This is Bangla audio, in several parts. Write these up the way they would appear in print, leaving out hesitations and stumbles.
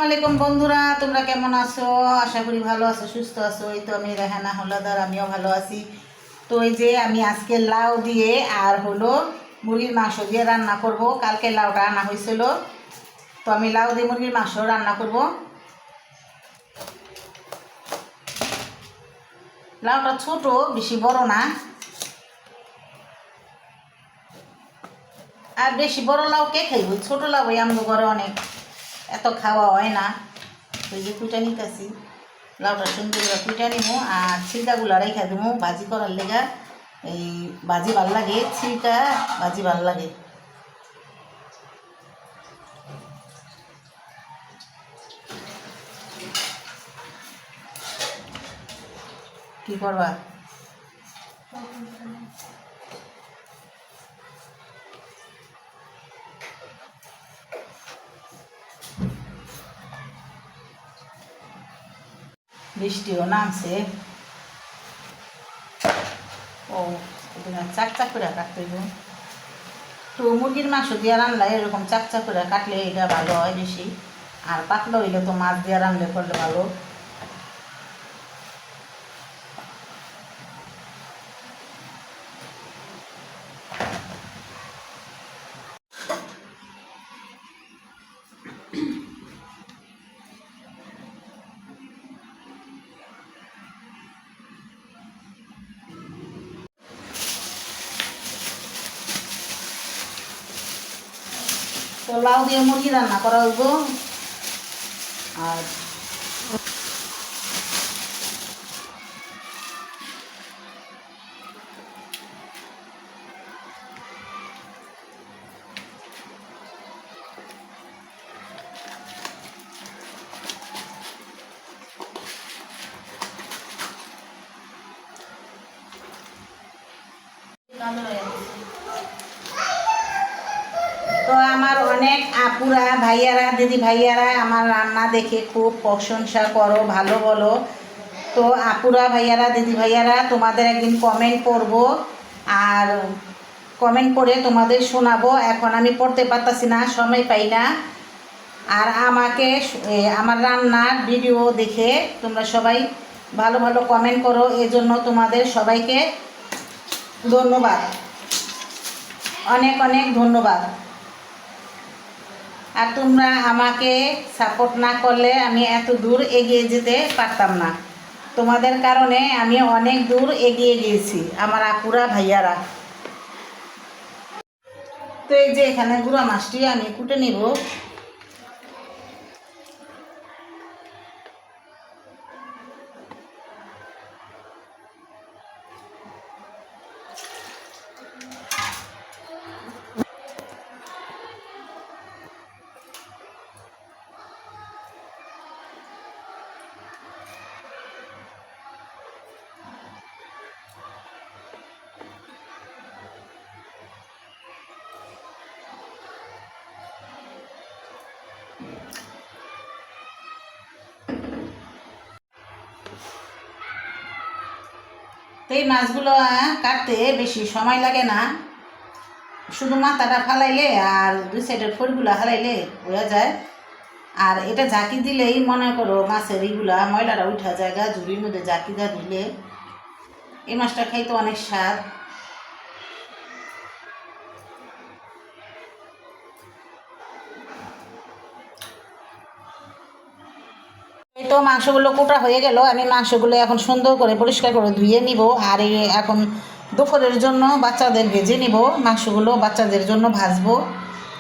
আসসালামাইকুম বন্ধুরা, তোমরা কেমন আছো? আশা করি ভালো আছো, সুস্থ আছো। এই তো আমি রেহানা হলাদার, আমিও ভালো আছি। তো এই যে আমি আজকে লাউ দিয়ে আর হলো মুরগির মাংস দিয়ে রান্না করব। কালকে লাউটা আনা হয়েছিল, তো আমি লাউ দিয়ে মুরগির মাংস রান্না করব। লাউটা ছোট, বেশি বড় না, আর বেশি বড় লাউ কে খাইব? ছোট লাউ আমাদের ঘরে অনেক, এত খাওয়া হয় না। ওই যে কুইটা নিতেছি, লাউটা সুন্দর করে কুইটা নিব আর ছিলকাগুলা রেখা দেবো ভাজি করার লেগা। এই ভাজি ভাল লাগে, ছিলকা ভাজি ভাল লাগে। কি করবা? বৃষ্টিও নামছে। ও চাক চাক করে কাটতে হইব। তো মুরগির মাংস দিয়ে রান্না এরকম চাক চাক করে কাটলে এটা ভালো হয় বেশি, আর পাতলা হইলে তো মাছ দিয়ে রান্না করলে ভালো। তো লাউ দিয়ে মুরগি রান্না করা হইব। আর তো আমার অনেক আপুরা ভাইয়ারা দিদি ভাইয়ারা আমার রান্না দেখে খুব প্রশংসা করো, ভালো বলো। তো আপুরা ভাইয়ারা দিদি ভাইয়ারা তোমাদের একদিন কমেন্ট করব, আর কমেন্ট করে তোমাদের শোনাবো। এখন আমি পড়তে পারতাছি না, সময় পাই না। আর আমাকে আমার রান্নার ভিডিও দেখে তোমরা সবাই ভালো ভালো কমেন্ট করো, এজন্য তোমাদের সবাইকে ধন্যবাদ, অনেক অনেক ধন্যবাদ। আর তোমরা আমাকে সাপোর্ট না করলে আমি এত দূর এগিয়ে যেতে পারতাম না। তোমাদের কারণে আমি অনেক দূর এগিয়ে গিয়েছি আমার আপুরা ভাইয়ারা। তো এই যে এখানে গুঁড়া মাছটি আমি কুটে নিব। তো এই মাছগুলো কাটতে বেশি সময় লাগে না, শুধু মাথাটা ফালাইলে আর দুই সাইডের ফড়গুলো হারাইলে হয়ে যায়। আর এটা ঝাঁকি দিলেই মনে করো মাছের এইগুলা ময়লাটা উঠা জায়গা, ঝুড়ির মধ্যে ঝাঁকি দা দিলে এই মাছটা খাইতে অনেক স্বাদ। এই তো মাংসগুলো কোটা হয়ে গেল, আমি মাংসগুলো এখন সুন্দর করে পরিষ্কার করে ধুয়ে নিব। আর এই এখন দুপুরের জন্য বাচ্চাদের ভেজে নিব, মাংসগুলো বাচ্চাদের জন্য ভাজবো।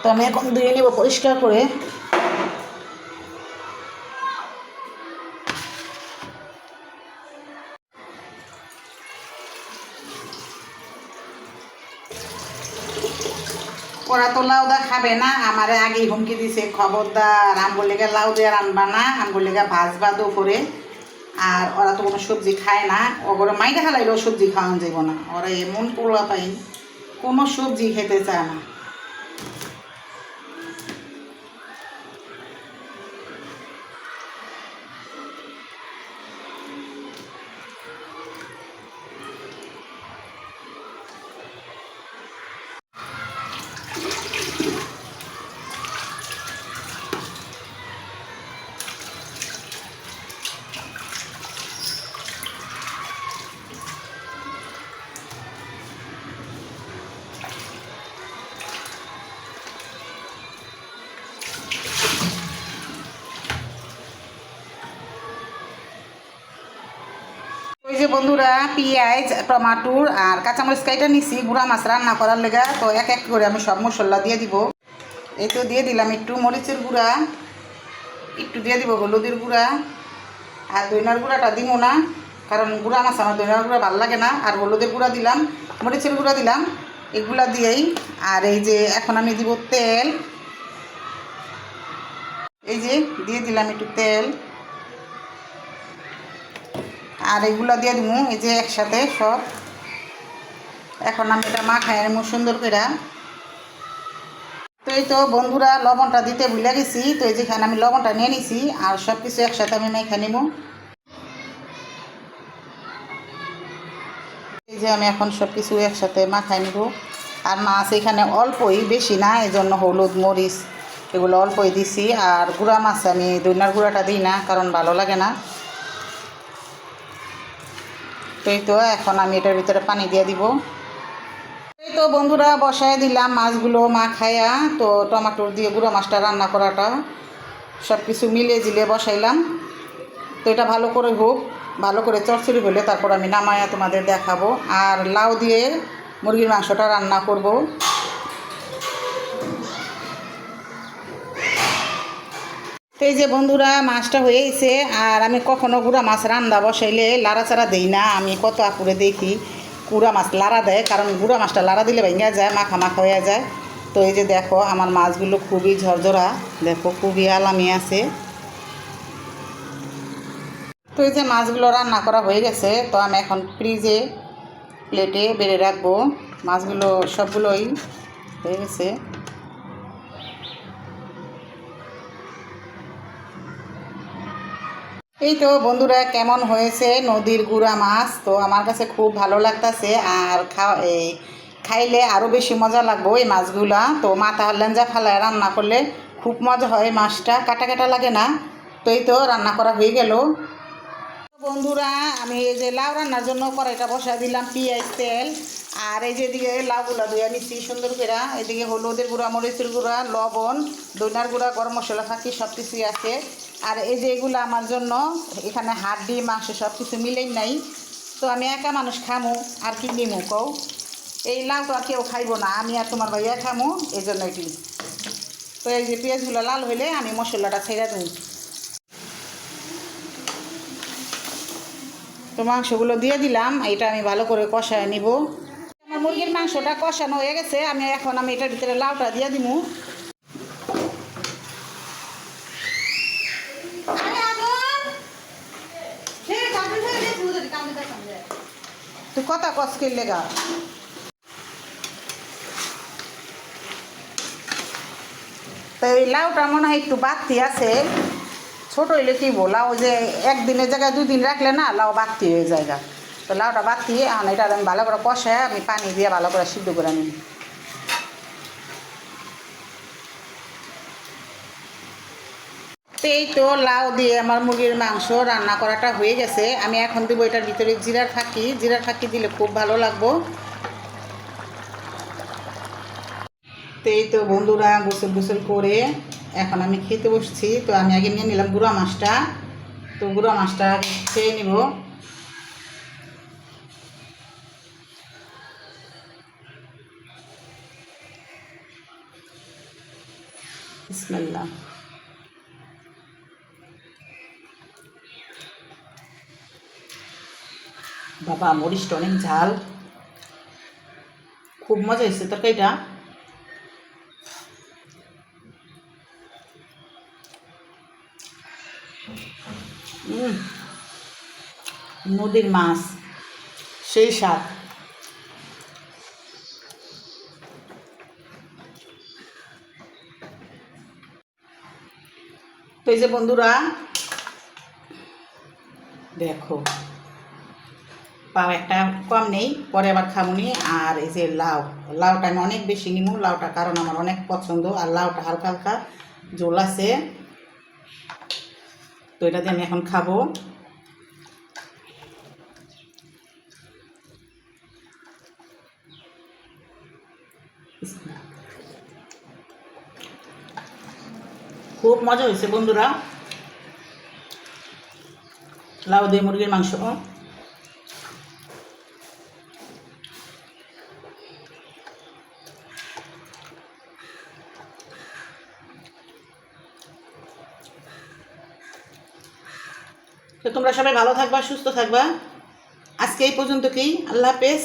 তো আমি এখন ধুয়ে নিব পরিষ্কার করে। ওরা তো লাউ দা খাবে না, আমারে আগেই হুমকি দিছে, খবরদার আমগুর লেগে লাউ দিয়ে রানবা না, আমগুর লেগে ভাজবা দুপুরে। আর ওরা তো কোনো সবজি খায় না, ওগুলো মাইটা খালাইলেও সবজি খাওয়ানো যাব না, ওরা এমন পোলা পাই কোনো সবজি খেতে চায় না। বন্ধুরা পেঁয়াজ টমাটোর আর কাঁচামরিচ কাইটা নিছি গুঁড়া মাছ রান্না করার লেগা। তো এক এক করে আমি সব মশলা দিয়ে দিব। এই তো দিয়ে দিলাম একটু মরিচের গুঁড়া, একটু দিয়ে দিব হলুদের গুঁড়া, আর দইনার গুঁড়াটা দিব না কারণ গুঁড়া মাছ আমার দইনার গুঁড়া ভালো লাগে না। আর হলুদের গুঁড়া দিলাম, মরিচের গুঁড়া দিলাম, এগুলা দিয়েই। আর এই যে এখন আমি দিব তেল, এই যে দিয়ে দিলাম একটু তেল, আর এগুলা দিয়ে দিব এই যে একসাথে সব। এখন আমি এটা মাখাই নেব সুন্দর করে। তো এই তো বন্ধুরা লবণটা দিতে ভুলে গেছি, তো এই যেখানে আমি লবণটা নিয়ে নিছি আর সব কিছু একসাথে আমি মেখে নেব। এই যে আমি এখন সব কিছু একসাথে মাখাই নেব। আর মাছ এখানে অল্পই, বেশি না, এই জন্য হলুদ মরিচ এগুলো অল্পই দিছি। আর গুঁড়া মাছ আমি দইনার গুঁড়াটা দিই না কারণ ভালো লাগে না। তো এই তো এখন আমি এটার ভিতরে পানি দিয়ে দিব। এই তো বন্ধুরা বসায় দিলাম মাছগুলো মাখায়া। তো টমেটোর দিয়ে গুঁড়া মাছটা রান্না করাটা সব কিছু মিলিয়ে জিলিয়ে বসাইলাম। তো এটা ভালো করে হোক, ভালো করে চড়চড়ি হলে তারপর আমি নামায়া তোমাদের দেখাবো। আর লাউ দিয়ে মুরগির মাংসটা রান্না করব। তো এই যে বন্ধুরা মাছটা হয়ে গেছে। আর আমি কখনো গুঁড়া মাছ রান্না বসাইলে লাড়াচাড়া দিই না। আমি কত আপুরে দেখি গুঁড়া মাছ লাড়া দেয়, কারণ গুঁড়া মাছটা লাড়া দিলে ভেঙে যায়, মাখা মাখা হয়ে যায়। তো এই যে দেখো আমার মাছগুলো খুবই ঝরঝরা, দেখো খুবই আলামি আছে। তো এই যে মাছগুলো রান্না করা হয়ে গেছে। তো আমি এখন ফ্রিজে প্লেটে বেড়ে রাখবো। মাছগুলো সবগুলোই হয়ে গেছে। এই তো বন্ধুরা কেমন হয়েছে নদীর গুঁড়া মাছ। তো আমার কাছে খুব ভালো লাগতেছে। আর খাইলে আরও বেশি মজা লাগবে এই মাছগুলা। তো মাথা লেঞ্জা ফালায় রান্না করলে খুব মজা হয়, মাছটা কাটা কাটা লাগে না। তো এই তো রান্না করা হয়ে গেল। বন্ধুরা আমি এই যে লাউ রান্নার জন্য কড়াইটা বসাই দিলাম, পেঁয়াজ তেল। আর এই যে এদিকে লাউগুলা ধুয়ে নিচ্ছি সুন্দর করে। এদিকে হলুদের গুঁড়া, মরিচের গুঁড়া, লবণ, দইনার গুঁড়া, গরম মশলা ফাঁকি সব কিছুই আছে। আর এই যে এগুলো আমার জন্য এখানে হাড্ডি মাংস সব কিছু মিলেই নাই। তো আমি একা মানুষ খামু, আর কি নিমু কও। এই লাউ তো আর কেউ খাইব না, আমি আর তোমার ভাইয়া খামু, এই জন্য এটি। তো এই যে পেঁয়াজগুলো লাল হইলে আমি মশলাটা ছেড়ে দিই। তো মাংসগুলো দিয়ে দিলাম, এটা আমি ভালো করে কষায় নিব। আমার মুরগির মাংসটা কষানো হয়ে গেছে। এখন আমি এটার ভিতরে লাউটা দিয়ে দিব। তুই কথা কষ কে লেগা। তো এই লাউটা মনে হয় একটু বাড়তি আছে, ছোট হইলে কি লাউ যে একদিনের জায়গায় 2 দিন রাখলে না লাউ বাড়তি হয়ে যায়। তো লাউটা বাড়তি এখন এটা আমি ভালো করে কষায় আমি পানি দিয়ে ভালো করে সিদ্ধ করে নিই। তো এই তো লাউ দিয়ে আমার মুরগির মাংস রান্না করাটা হয়ে গেছে। আমি এখন দেবো এটার ভিতরে জিরার ফাঁকি দিলে খুব ভালো লাগবো। তো এই তো বন্ধুরা গোসল করে এখন আমি খেতে বসছি। তো আমি আগে নিয়ে নিলাম গুঁড়া মাছটা। তো গুঁড়া মাছটা খেয়ে নিব। বিসমিল্লাহ। বাবা মরিচটা অনেক ঝাল, খুব মজা হয়েছে তরকারিটা। নদীর মাছ সেই স্বাদ। তো এই যে বন্ধুরা দেখো পাও একটা কম নেই, পরে আবার খামুনি। আর এই যে লাউটা আমি অনেক বেশি নিমু, লাউটা কারণ আমার অনেক পছন্দ। আর লাউটা হালকা হালকা ঝোল আছে। তো এটা দিয়ে আমি এখন খাবো। খুব মজা হয়েছে বন্ধুরা লাউ দিয়ে মুরগির মাংস। তো তোমরা সবাই ভালো থাকবা, সুস্থ থাকবা। আজকে এই পর্যন্ত কি, আল্লাহ হাফেজ।